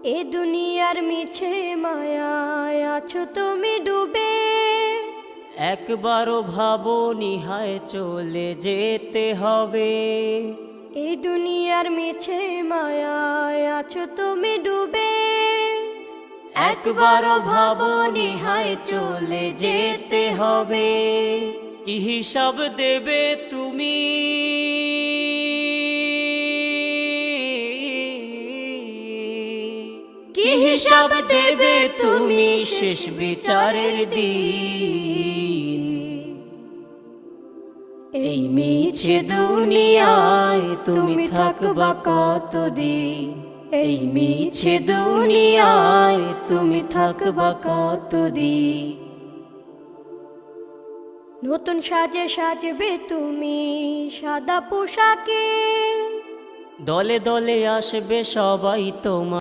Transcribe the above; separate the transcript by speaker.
Speaker 1: এ দুনিয়ার মিছে মায়ায় আছো তুমি ডুবে,
Speaker 2: একবারও ভাবো নিহায় চলে যেতে হবে।
Speaker 1: এই দুনিয়ার মিছে মায়ায় আছো তুমি ডুবে,
Speaker 2: একবারও ভাবো নিহায় চলে যেতে হবে। কি হিসাব দেবে তুমি, কি হিসাব দেবে তুমি শেষ বিচারের দিন। এই মিছে দুনিয়ায় তুমি থাকবা কতদিন, এই মিছে দুনিয়ায় তুমি থাকবা কতদিন।
Speaker 1: নতুন সাজে সাজবে তুমি সাদা পোশাকে,
Speaker 2: দলে দলে আসবে সবাই তোমার